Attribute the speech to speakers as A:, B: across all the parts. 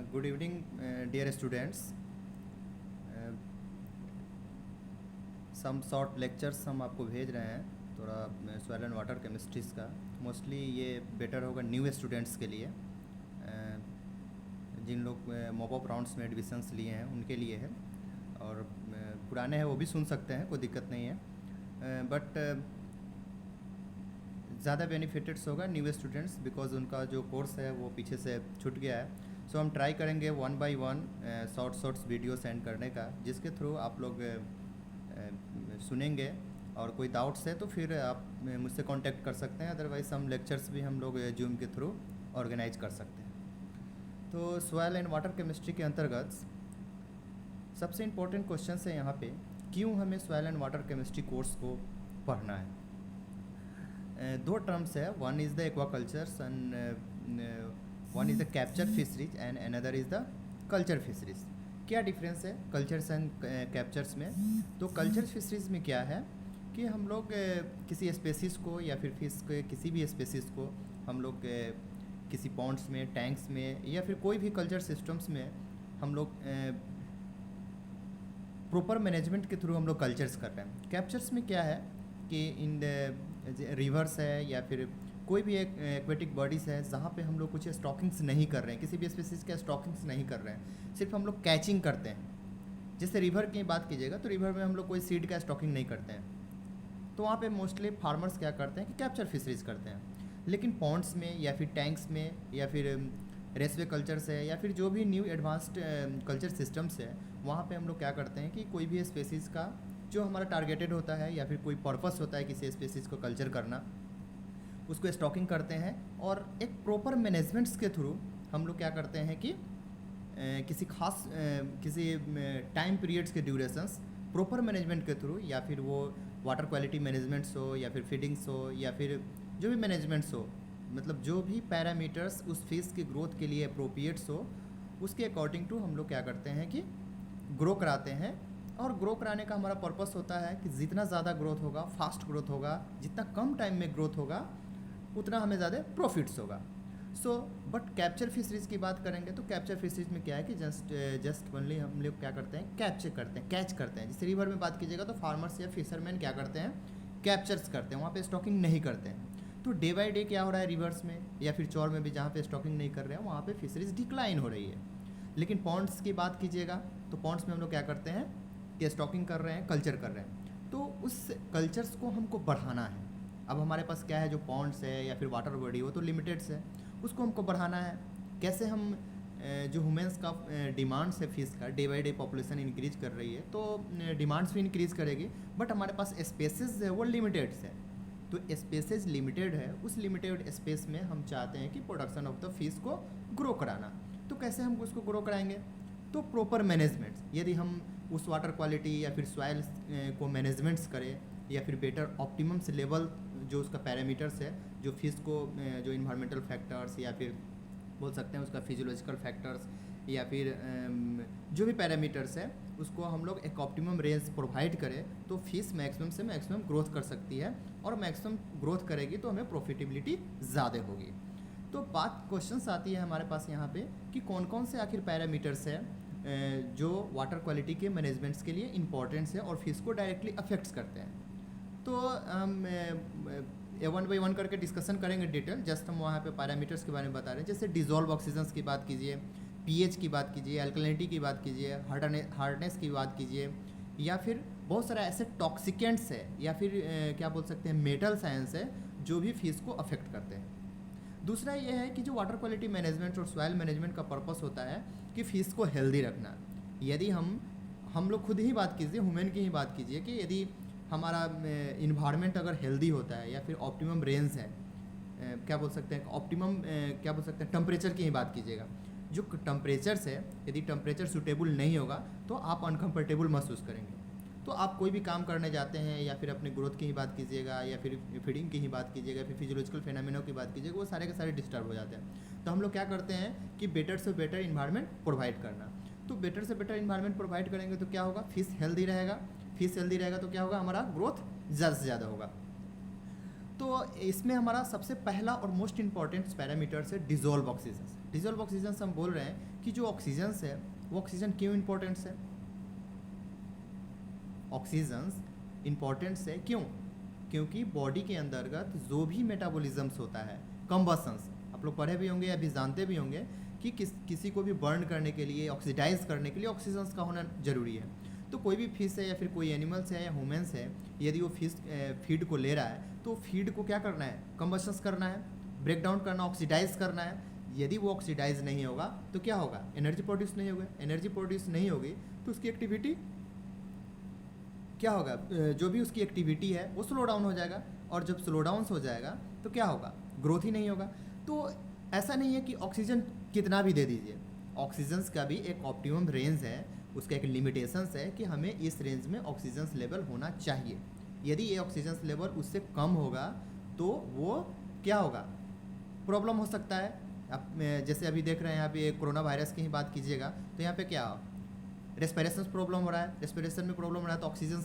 A: Good evening, dear students. Some short lectures हम आपको भेज रहे हैं थोड़ा सॉइल एंड वाटर केमिस्ट्रीज़ का। मोस्टली ये बेटर होगा न्यू स्टूडेंट्स के लिए, जिन लोग मॉप ऑफ राउंड्स में एडमिशन्स लिए हैं उनके लिए है, और पुराने हैं वो भी सुन सकते हैं, कोई दिक्कत नहीं है। बट ज़्यादा बेनिफिटेड्स होगा न्यू स्टूडेंट्स, बिकॉज उनका जो कोर्स है वो पीछे से छूट गया है। सो हम ट्राई करेंगे 1 बाय 1 शॉर्ट्स वीडियो सेंड करने का, जिसके थ्रू आप लोग सुनेंगे, और कोई डाउट्स है तो फिर आप मुझसे कांटेक्ट कर सकते हैं। अदरवाइज़ हम लेक्चर्स भी हम लोग जूम के थ्रू ऑर्गेनाइज कर सकते हैं। तो सॉइल एंड वाटर केमिस्ट्री के अंतर्गत सबसे इम्पोर्टेंट क्वेश्चन है यहाँ पे, क्यों हमें soil and water chemistry course को पढ़ना है। दो टर्म्स है, one is the aquacultures and one is the capture fisheries and another is the culture fisheries. क्या डिफरेंस है कल्चर्स एंड कैप्चर्स में? तो कल्चर फिशरीज में क्या है कि हम लोग किसी स्पेसीज़ को या फिर फिश के किसी भी स्पेसीज़ को हम लोग किसी पॉन्ड्स में, टैंक्स में, या फिर कोई भी कल्चर सिस्टम्स में हम लोग प्रॉपर मैनेजमेंट के थ्रू हम लोग कल्चर्स कर रहे हैं। कैप्चर्स में क्या है कि इन रिवर्स है या फिर कोई भी एक एक्वेटिक बॉडीज़ है जहाँ पे हम लोग कुछ स्टॉकिंग्स नहीं कर रहे हैं, किसी भी स्पीसीज़ का स्टॉकिंग्स नहीं कर रहे हैं, सिर्फ हम लोग कैचिंग करते हैं। जैसे रिवर की बात कीजिएगा तो रिवर में हम लोग कोई सीड का स्टॉकिंग नहीं करते हैं, तो वहाँ पे मोस्टली फार्मर्स क्या करते हैं कि कैप्चर फिशरीज करते हैं। लेकिन पॉन्ड्स में या फिर टैंक्स में या फिर रेसवे कल्चर्स है या फिर जो भी न्यू एडवांस्ड कल्चर सिस्टम्स है, वहाँ पे हम लोग क्या करते हैं कि कोई भी स्पेसीज़ का जो हमारा टारगेटेड होता है या फिर कोई पर्पस होता है किसी स्पेसीज़ को कल्चर करना, उसको स्टॉकिंग करते हैं, और एक प्रॉपर मैनेजमेंट्स के थ्रू हम लोग क्या करते हैं कि किसी खास किसी टाइम पीरियड्स के ड्यूरेशंस प्रॉपर मैनेजमेंट के थ्रू, या फिर वो वाटर क्वालिटी मैनेजमेंट्स हो या फिर फीडिंग्स हो या फिर जो भी मैनेजमेंट्स हो, मतलब जो भी पैरामीटर्स उस फिश की ग्रोथ के लिए अप्रोप्रिएट्स हो, उसके अकॉर्डिंग टू हम लोग क्या करते हैं कि ग्रो कराते हैं। और ग्रो कराने का हमारा पर्पस होता है कि जितना ज़्यादा ग्रोथ होगा, फास्ट ग्रोथ होगा, जितना कम टाइम में ग्रोथ होगा, उतना हमें ज़्यादा प्रॉफिट्स होगा। बट कैप्चर फिशरीज़ की बात करेंगे तो कैप्चर फिशरीज़ में क्या है कि जस्ट ओनली हम लोग क्या करते हैं, कैप्चर करते हैं, कैच करते हैं। जैसे रिवर में बात कीजिएगा तो फार्मर्स या फिशरमैन क्या करते हैं, कैप्चर्स करते हैं, वहाँ पे स्टॉकिंग नहीं करते हैं। तो डे बाई डे क्या हो रहा है रिवर्स में या फिर चौर में भी, जहाँ पे स्टॉकिंग नहीं कर रहे हैं वहाँ पे फिशरीज डिक्लाइन हो रही है। लेकिन पॉन्ड्स की बात कीजिएगा तो पॉन्ड्स में हम लोग क्या करते हैं कि स्टॉकिंग कर रहे हैं, कल्चर कर रहे हैं, तो उस कल्चर्स को हमको बढ़ाना है। अब हमारे पास क्या है, जो पॉन्ड्स है या फिर वाटर बॉडी वो तो लिमिटेड्स है, उसको हमको बढ़ाना है। कैसे हम जो ह्यूमंस का डिमांड्स है फिश का, day by day population increase कर रही है, तो डिमांड्स भी इंक्रीज करेगी, बट हमारे पास स्पेसेस है वो लिमिटेड्स है। तो स्पेसेस लिमिटेड है, उस लिमिटेड स्पेस में हम चाहते हैं कि प्रोडक्शन ऑफ द फिश को ग्रो कराना। तो कैसे हम उसको ग्रो कराएंगे? तो प्रॉपर मैनेजमेंट्स, यदि हम उस वाटर क्वालिटी या फिर सॉइल को मैनेजमेंट्स करें, या फिर बेटर ऑप्टिमम से लेवल जो उसका पैरामीटर्स है, जो फिश को जो इन्वायरमेंटल फैक्टर्स या फिर बोल सकते हैं उसका फिजियोलॉजिकल फैक्टर्स या फिर जो भी पैरामीटर्स है, उसको हम लोग एक ऑप्टिमम रेंज प्रोवाइड करें, तो फिश मैक्सिमम से मैक्सिमम ग्रोथ कर सकती है, और मैक्सिमम ग्रोथ करेगी तो हमें प्रॉफिटेबिलिटी ज़्यादा होगी। तो बात क्वेश्चंस आती है हमारे पास यहाँ पे कि कौन कौन से आखिर पैरामीटर्स है जो वाटर क्वालिटी के मैनेजमेंट्स के लिए इम्पॉर्टेंट्स है और फिश को डायरेक्टली अफेक्ट्स करते हैं। तो हम 1 बाय 1 करके डिस्कशन करेंगे डिटेल। जस्ट हम वहाँ पे पैरामीटर्स के बारे में बता रहे हैं। जैसे डिजोल्व ऑक्सीजन्स की बात कीजिए, पीएच की बात कीजिए, अल्कलिनिटी की बात कीजिए, हार्डनेस की बात कीजिए, या फिर बहुत सारा ऐसे टॉक्सिकेंट्स है या फिर क्या बोल सकते हैं मेटल साइंस है जो भी फिश को अफेक्ट करते हैं। दूसरा ये है कि जो वाटर क्वालिटी मैनेजमेंट और सॉइल मैनेजमेंट का पर्पस होता है कि फिश को हेल्दी रखना। यदि हम लोग खुद ही बात कीजिए, ह्यूमन की ही बात कीजिए, कि यदि हमारा इन्वायरमेंट अगर हेल्दी होता है या फिर ऑप्टिमम रेंज है, क्या बोल सकते हैं ऑप्टिमम, क्या बोल सकते हैं टेम्परेचर की ही बात कीजिएगा, जो टेम्परेचर्स है, यदि टेम्परेचर सूटेबल नहीं होगा तो आप अनकम्फर्टेबल महसूस करेंगे। तो आप कोई भी काम करने जाते हैं, या फिर अपने ग्रोथ की ही बात कीजिएगा, या फिर फीडिंग की ही बात कीजिएगा, फिर फिजियोलॉजिकल फेनोमेना की बात कीजिएगा, वो सारे के सारे डिस्टर्ब हो जाते हैं। तो हम लोग क्या करते हैं कि बेटर से बेटर इन्वायरमेंट प्रोवाइड करना। तो बेटर से बेटर इन्वायरमेंट प्रोवाइड करेंगे तो क्या होगा, फिश हेल्दी रहेगा। फिश हेल्दी रहेगा तो क्या होगा, हमारा ग्रोथ ज़्यादा से ज़्यादा होगा। तो इसमें हमारा सबसे पहला और मोस्ट इंपॉर्टेंट पैरामीटर्स है डिजोल्व ऑक्सीजन। डिजोल्व ऑक्सीजन हम बोल रहे हैं कि जो ऑक्सीजन है वो ऑक्सीजन क्यों इम्पोर्टेंट है? ऑक्सीजन इम्पोर्टेंट है क्यों? क्योंकि बॉडी के अंतर्गत जो भी मेटाबॉलिज्म्स होता है, कंबशंस, आप लोग पढ़े भी होंगे या भी जानते भी होंगे कि किसी को भी बर्न करने के लिए, ऑक्सीडाइज करने के लिए ऑक्सीजन का होना जरूरी है। तो कोई भी फिश है या फिर कोई एनिमल्स है या ह्यूमंस है, यदि वो फिश फीड को ले रहा है तो फीड को क्या करना है? कंबशंस करना है, ब्रेक डाउन करना, ऑक्सीडाइज करना है। यदि वो ऑक्सीडाइज नहीं होगा तो क्या होगा? एनर्जी प्रोड्यूस नहीं होगी। एनर्जी प्रोड्यूस नहीं होगी तो उसकी एक्टिविटी क्या होगा? जो भी उसकी एक्टिविटी है वो स्लो डाउन हो जाएगा, और जब स्लो डाउन हो जाएगा तो क्या होगा? ग्रोथ ही नहीं होगा। तो ऐसा नहीं है कि ऑक्सीजन कितना भी दे दीजिए, ऑक्सीजन का भी एक ऑप्टिमम रेंज है, उसका एक लिमिटेशंस है कि हमें इस रेंज में ऑक्सीजन लेवल होना चाहिए। यदि ये ऑक्सीजन लेवल उससे कम होगा तो वो क्या होगा? प्रॉब्लम हो सकता है। आप जैसे अभी देख रहे हैं यहाँ पे कोरोना वायरस की ही बात कीजिएगा तो यहाँ पे क्या रेस्पिरेशन प्रॉब्लम हो रहा है, रेस्पिरेशन में प्रॉब्लम हो रहा है तो ऑक्सीजन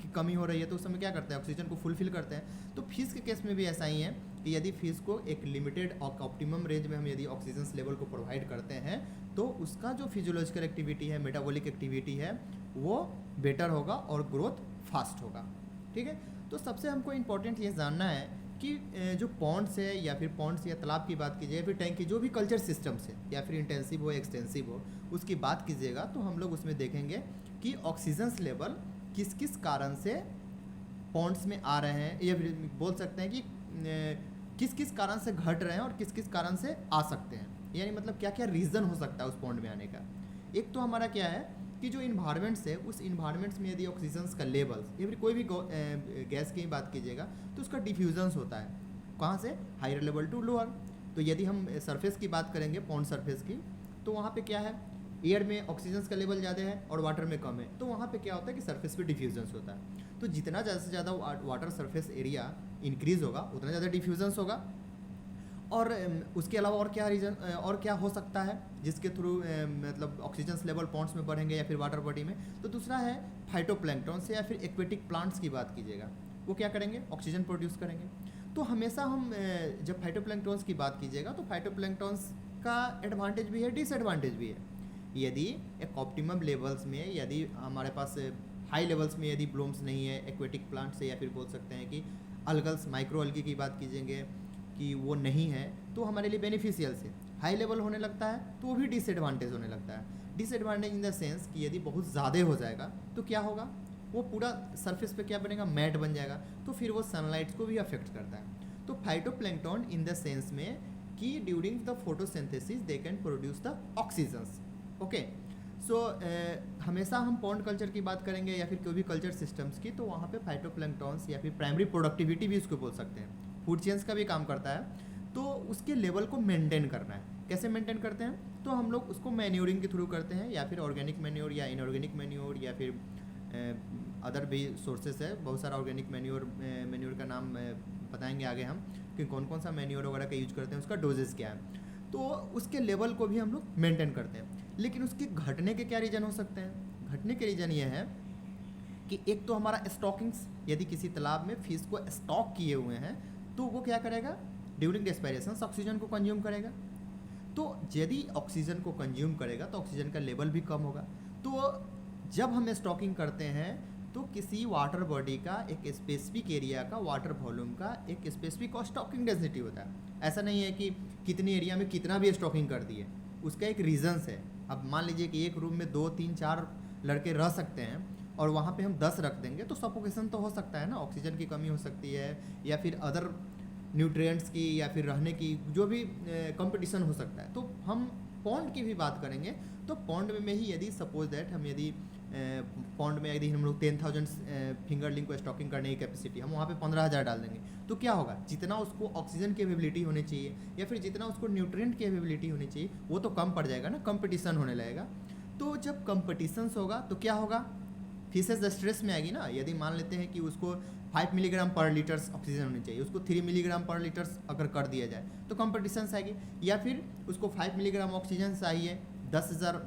A: की कमी हो रही है, तो उस समय क्या करते हैं? ऑक्सीजन को फुलफिल करते हैं। तो फिश के केस में भी ऐसा ही है कि यदि फिश को एक लिमिटेड और ऑप्टिमम रेंज में हम यदि ऑक्सीजन लेवल को प्रोवाइड करते हैं तो उसका जो फिजियोलॉजिकल एक्टिविटी है, मेटाबॉलिक एक्टिविटी है, वो बेटर होगा और ग्रोथ फास्ट होगा। ठीक है, तो सबसे हमको इम्पोर्टेंट ये जानना है कि जो पॉन्ड्स है या फिर पॉन्ड्स या तालाब की बात कीजिए या फिर टैंक की जो भी कल्चर सिस्टम्स है, या फिर इंटेंसिव हो एक्सटेंसिव हो, उसकी बात कीजिएगा तो हम लोग उसमें देखेंगे कि ऑक्सीजन लेवल किस किस कारण से पॉन्ड्स में आ रहे हैं, या फिर बोल सकते हैं कि किस किस कारण से घट रहे हैं और किस किस कारण से आ सकते हैं। यानी मतलब क्या क्या रीज़न हो सकता है उस पॉन्ड में आने का। एक तो हमारा क्या है कि जो इन्वायरमेंट्स है, उस इन्वायरमेंट्स में यदि ऑक्सीजन का लेवल्स या फिर कोई भी गैस की बात कीजिएगा तो उसका डिफ्यूजन्स होता है, कहाँ से? Higher level to lower. तो यदि हम सरफेस की बात करेंगे, पॉन्ड सरफेस की, तो वहाँ पे क्या है? एयर में ऑक्सीजन का लेवल ज़्यादा है और वाटर में कम है, तो वहाँ पे क्या होता है कि सरफेस पे डिफ्यूजन्स होता है। तो जितना ज़्यादा से ज़्यादा वाटर सरफेस एरिया इंक्रीज़ होगा उतना ज़्यादा डिफ्यूजन्स होगा। और उसके अलावा और क्या रीज़न और क्या हो सकता है जिसके थ्रू मतलब ऑक्सीजन लेवल पॉन्ड्स में बढ़ेंगे या फिर वाटर बॉडी में? तो दूसरा है फाइटोप्लैंक्टन से या फिर एक्वेटिक प्लांट्स की बात कीजिएगा, वो क्या करेंगे? ऑक्सीजन प्रोड्यूस करेंगे। तो हमेशा हम जब फाइटोप्लैंक्टन्स की बात कीजिएगा तो फाइटोप्लैंक्टन्स का एडवांटेज भी है, डिसएडवांटेज भी है। यदि एक ऑप्टिमम लेवल्स में यदि हमारे पास हाई लेवल्स में यदि ब्लूम्स नहीं है एक्वेटिक प्लांट से, या फिर बोल सकते हैं कि अल्गल्स, माइक्रो अल्गी की बात कीजिएंगे कि वो नहीं है, तो हमारे लिए बेनिफिशियल से हाई लेवल होने लगता है तो वो भी डिसएडवांटेज होने लगता है। डिसएडवांटेज इन द सेंस कि यदि बहुत ज़्यादा हो जाएगा तो क्या होगा? वो पूरा सरफेस पे क्या बनेगा? मैट बन जाएगा, तो फिर वो सनलाइट को भी अफेक्ट करता है। तो फाइटोप्लैंक्टन इन द सेंस में कि during the photosynthesis they can produce the oxygens. Okay, so हमेशा हम पॉन्ड कल्चर की बात करेंगे या फिर कोई भी कल्चर सिस्टम्स की, तो वहाँ पे फाइटोप्लैंक्टन्स या फिर प्राइमरी प्रोडक्टिविटी भी उसको बोल सकते हैं, फूड चेन्स का भी काम करता है। तो उसके लेवल को मेंटेन करना है। कैसे मेंटेन करते हैं? तो हम लोग उसको मैन्योरिंग के थ्रू करते हैं, या फिर ऑर्गेनिक मैन्योर या इनऑर्गेनिक मैन्योर, या फिर अदर भी सोर्सेस है, बहुत सारा ऑर्गेनिक मैन्योर का नाम बताएंगे आगे हम कि कौन कौन सा मैन्योर वगैरह का यूज करते हैं, उसका डोजेस क्या है। तो उसके लेवल को भी हम लोग मेंटेन करते हैं। लेकिन उसके घटने के क्या रीज़न हो सकते हैं? घटने के रीज़न ये है कि एक तो हमारा स्टॉकिंग्स, यदि किसी तालाब में फिश को स्टॉक किए हुए हैं तो वो क्या करेगा? ड्यूरिंग रेस्पिरेशन ऑक्सीजन को कंज्यूम करेगा। तो यदि ऑक्सीजन को कंज्यूम करेगा तो ऑक्सीजन का लेवल भी कम होगा। तो जब हम स्टॉकिंग करते हैं तो किसी वाटर बॉडी का एक स्पेसिफिक एरिया का वाटर वॉल्यूम का एक स्पेसिफिक स्टॉकिंग डेंसिटी होता है। ऐसा नहीं है कि कितनी एरिया में कितना भी स्टॉकिंग कर दिए, उसका एक रीजंस है। अब मान लीजिए कि एक रूम में 2, 3, 4 लड़के रह सकते हैं और वहाँ पे हम 10 रख देंगे तो सफोकेशन तो हो सकता है ना, ऑक्सीजन की कमी हो सकती है, या फिर अदर न्यूट्रिएंट्स की, या फिर रहने की जो भी कंपटीशन हो सकता है। तो हम पॉन्ड की भी बात करेंगे तो पॉन्ड में ही यदि सपोज दैट हम यदि पॉन्ड में यदि हम लोग 10,000 फिंगरलिंग को स्टॉकिंग करने की कैपेसिटी, हम वहाँ पे 15,000 डाल देंगे तो क्या होगा? जितना उसको ऑक्सीजन की अवेबिलिटी होनी चाहिए या फिर जितना उसको न्यूट्रिएंट की अवेबिलिटी होनी चाहिए वो तो कम पड़ जाएगा ना, कंपटीशन होने लगेगा। तो जब कंपटीशंस होगा तो क्या होगा? फिशेज स्ट्रेस में आएगी ना। यदि मान लेते हैं कि उसको 5 मिलीग्राम पर लीटर्स ऑक्सीजन होनी चाहिए, उसको 3 मिलीग्राम पर लीटर्स अगर कर दिया जाए तो कंपटीशन आएगी। या फिर उसको 5 मिलीग्राम ऑक्सीजन चाहिए 10,000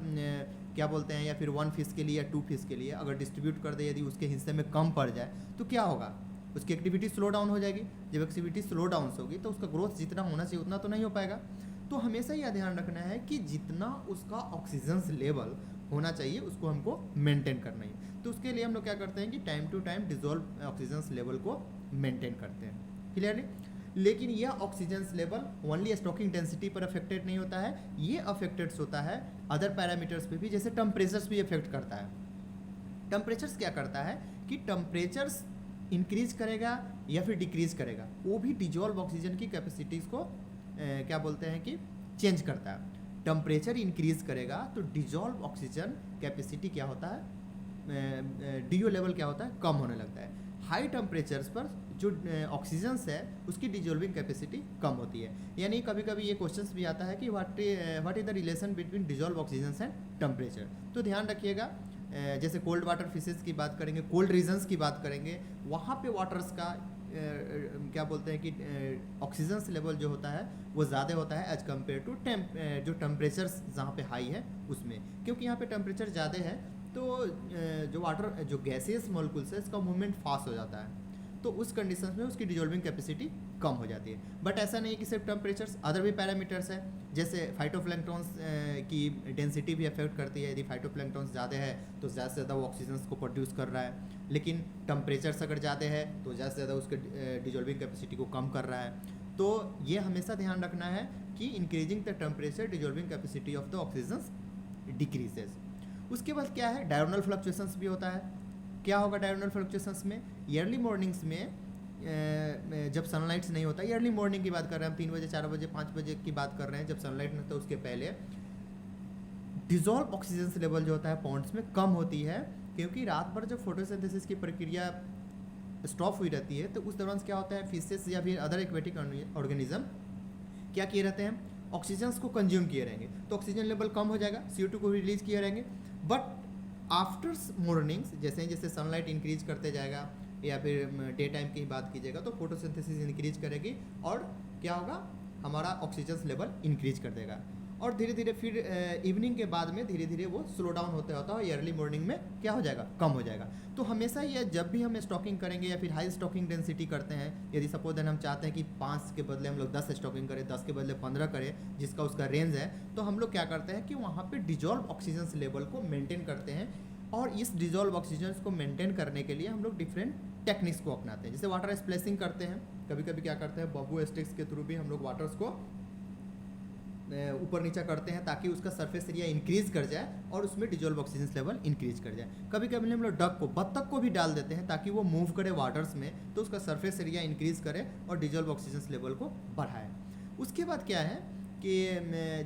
A: क्या बोलते हैं, या फिर 1 फिश के लिए या 2 फिश के लिए, अगर डिस्ट्रीब्यूट कर दे, यदि उसके हिस्से में कम पड़ जाए तो क्या होगा? उसकी एक्टिविटी स्लो डाउन हो जाएगी। जब एक्टिविटी स्लो डाउन होगी तो उसका ग्रोथ जितना होना चाहिए उतना तो नहीं हो पाएगा। तो हमेशा यह ध्यान रखना है कि जितना उसका ऑक्सीजन लेवल होना चाहिए उसको हमको मेंटेन करना है। तो उसके लिए हम लोग क्या करते हैं कि time to time dissolve oxygen level को मेंटेन करते हैं, क्लियरली। लेकिन यह oxygen level only stocking density पर अफेक्टेड नहीं होता है, ये अफेक्टेड होता है अदर पैरामीटर्स पे भी, जैसे टेम्परेचर्स भी अफेक्ट करता है। टेम्परेचर्स क्या करता है कि टेम्परेचर्स इंक्रीज करेगा या फिर डिक्रीज करेगा, वो भी डिजोल्व ऑक्सीजन की कैपेसिटीज़ को क्या बोलते हैं कि चेंज करता है। टेम्परेचर इंक्रीज करेगा तो डिजोल्व ऑक्सीजन कैपेसिटी क्या होता है, डीओ लेवल क्या होता है, कम होने लगता है। हाई टेम्परेचर्स पर जो ऑक्सीजन है उसकी डिजोल्विंग कैपेसिटी कम होती है। यानी कभी कभी ये क्वेश्चंस भी आता है कि what is the relation between dissolve oxygen and temperature. तो ध्यान रखिएगा, जैसे कोल्ड वाटर फिशेस की बात करेंगे, कोल्ड रीजन्स की बात करेंगे, वहाँ पे वाटर्स का क्या बोलते हैं कि ऑक्सीजन लेवल जो होता है वो ज़्यादा होता है एज कम्पेयर टू जो टेम्परेचर्स जहाँ पे हाई है उसमें, क्योंकि यहाँ पे टेम्परेचर ज़्यादा है तो जो वाटर जो गैसेस मॉलिक्यूल्स है इसका मूवमेंट फास्ट हो जाता है, तो उस कंडीशन में उसकी डिजोल्विंग कैपेसिटी कम हो जाती है। बट ऐसा नहीं कि सिर्फ टेम्परेचर्स, अदर भी पैरामीटर्स है, जैसे फाइटोप्लैंक्टन्स की डेंसिटी भी अफेक्ट करती है। यदि फाइटोप्लैंक्टन्स ज़्यादा है तो ज़्यादा से ज़्यादा वो ऑक्सीजन को प्रोड्यूस कर रहा है, लेकिन टेम्परेचर्स अगर ज़्यादा है तो ज़्यादा से ज़्यादा उसके डिजोल्विंग कैपेसिटी को कम कर रहा है। तो ये हमेशा ध्यान रखना है कि increasing the temperature dissolving capacity of the oxygen decreases. उसके बाद क्या है, डायगोनल फ्लक्चुएशंस भी होता है। क्या होगा डायगोनल फ्लक्चुएशंस में, ईयरली मॉर्निंग्स में जब सनलाइट्स नहीं होता, ईयरली मॉर्निंग की बात कर रहे हैं हम, 3 बजे 4 बजे 5 बजे की बात कर रहे हैं, जब सनलाइट नहीं होता उसके पहले डिजोल्व ऑक्सीजन लेवल जो होता है पॉन्ड्स में कम होती है, क्योंकि रात भर जब फोटोसिंथेसिस की प्रक्रिया स्टॉप हुई रहती है तो उस दौरान क्या होता है, फिशेस या फिर अदर एक्वेटिक ऑर्गेनिज्म क्या किए रहते हैं, ऑक्सीजन को कंज्यूम किए रहेंगे, तो ऑक्सीजन लेवल कम हो जाएगा, CO2 को रिलीज किए रहेंगे। बट आफ्टर मॉर्निंग्स जैसे जैसे सनलाइट इंक्रीज करते जाएगा या फिर डे टाइम की बात कीजिएगा तो फोटोसिंथेसिस इंक्रीज करेगी और क्या होगा, हमारा ऑक्सीजन लेवल इंक्रीज कर देगा, और धीरे धीरे फिर इवनिंग के बाद में धीरे धीरे वो स्लो डाउन होता होता है, अर्ली मॉर्निंग में क्या हो जाएगा, कम हो जाएगा। तो हमेशा ये जब भी हम स्टॉकिंग करेंगे या फिर हाई स्टॉकिंग डेंसिटी करते हैं, यदि सपोज देन हम चाहते हैं कि 5 के बदले हम लोग 10 स्टॉकिंग करें, 10 के बदले 15 करें, जिसका उसका रेंज है, तो हम लोग क्या करते हैं कि वहाँ पे डिजोल्व ऑक्सीजन लेवल को मेंटेन करते हैं, और इस डिजोल्व ऑक्सीजन को मेंटेन करने के लिए हम लोग डिफरेंट टेक्निक्स को अपनाते हैं। जैसे वाटर स्प्लेसिंग करते हैं, कभी कभी क्या करते हैं, बम्बू स्टिक्स के थ्रू भी हम लोग वाटर्स को ऊपर नीचा करते हैं ताकि उसका सरफेस एरिया इंक्रीज कर जाए और उसमें डिजोल्व ऑक्सीजन लेवल इंक्रीज कर जाए। कभी कभी हम लोग डक को, बत्तख को भी डाल देते हैं ताकि वो मूव करे वाटर्स में, तो उसका सरफेस एरिया इंक्रीज करे और डिजोल्व ऑक्सीजन लेवल को बढ़ाए। उसके बाद क्या है कि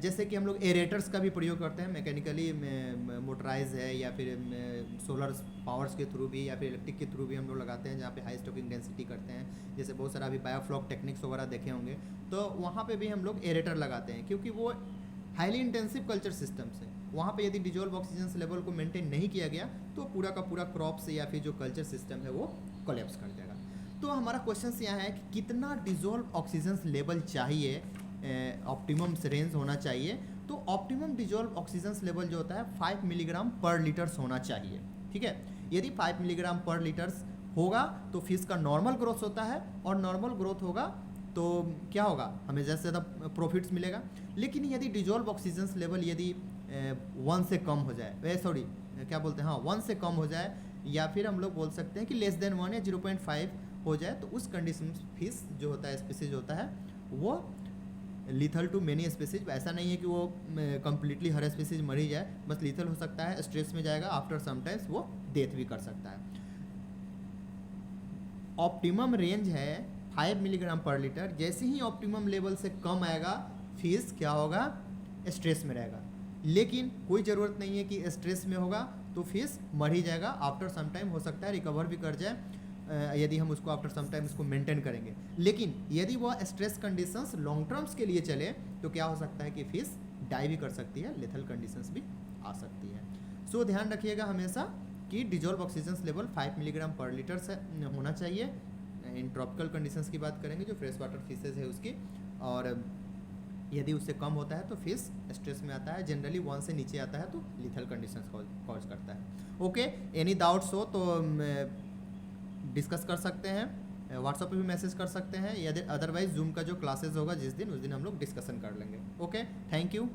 A: जैसे कि हम लोग एरेटर्स का भी प्रयोग करते हैं, मैकेनिकली मोटराइज है या फिर सोलर पावर्स के थ्रू भी या फिर इलेक्ट्रिक के थ्रू भी हम लोग लगाते हैं, जहाँ पे हाई स्टॉकिंग डेंसिटी करते हैं। जैसे बहुत सारा अभी बायोफ्लॉक टेक्निक्स वगैरह देखे होंगे, तो वहाँ पे भी हम लोग एरेटर लगाते हैं, क्योंकि वो हाईली इंटेंसिव कल्चर सिस्टम्स है। वहाँ पे यदि डिजोल्व ऑक्सीजन लेवल को मेंटेन नहीं किया गया तो पूरा का पूरा क्रॉप्स या फिर जो कल्चर सिस्टम है वो कोलैप्स कर जाएगा। तो हमारा क्वेश्चन यहाँ है कि कितना डिजोल्व ऑक्सीजन लेवल चाहिए, ऑप्टिमम रेंज होना चाहिए। तो ऑप्टिमम डिजोल्व ऑक्सीजन लेवल जो होता है 5 मिलीग्राम पर लीटर्स होना चाहिए, ठीक है। यदि 5 मिलीग्राम पर लीटर्स होगा तो फिश का नॉर्मल ग्रोथ होता है, और नॉर्मल ग्रोथ होगा तो क्या होगा, हमें ज़्यादा से ज़्यादा प्रॉफिट्स मिलेगा। लेकिन यदि डिजोल्व ऑक्सीजन लेवल यदि 1 से कम हो जाए, सॉरी क्या बोलते हैं, हाँ 1 से कम हो जाए, या फिर हम लोग बोल सकते हैं कि लेस देन 1 या 0.5 हो जाए, तो उस कंडीशन फिश जो होता है, स्पीसीज होता है, वो लीथल टू मेनी स्पीसीज। ऐसा नहीं है कि वो कम्प्लीटली हर स्पीसीज मर ही जाए, बस लीथल हो सकता है, स्ट्रेस में जाएगा, आफ्टर समटाइम्स वो डेथ भी कर सकता है। ऑप्टिमम रेंज है 5 मिलीग्राम पर लीटर। जैसे ही ऑप्टिमम लेवल से कम आएगा फिश क्या होगा, स्ट्रेस में रहेगा। लेकिन कोई ज़रूरत नहीं है कि स्ट्रेस में होगा तो फिश मर ही जाएगा, आफ्टर सम टाइम हो सकता है रिकवर भी कर जाए, यदि हम उसको आफ्टर सम टाइम उसको मेंटेन करेंगे। लेकिन यदि वह स्ट्रेस कंडीशंस लॉन्ग टर्म्स के लिए चले तो क्या हो सकता है कि फिश डाई भी कर सकती है, लेथल कंडीशंस भी आ सकती है। सो ध्यान रखिएगा हमेशा कि डिजोल्व ऑक्सीजन लेवल 5 मिलीग्राम पर लीटर से होना चाहिए। इन ट्रॉपिकल कंडीशंस की बात करेंगे जो फ्रेश वाटर फिशेज है उसकी, और यदि उससे कम होता है तो फिश स्ट्रेस में आता है, जनरली 1 से नीचे आता है तो लिथल कंडीशंस कॉज करता है। ओके, एनी डाउट्स हो तो डिस्कस कर सकते हैं। व्हाट्सएप पे भी मैसेज कर सकते हैं, या अदरवाइज जूम का जो क्लासेस होगा जिस दिन, उस दिन हम लोग डिस्कशन कर लेंगे। Okay, thank you.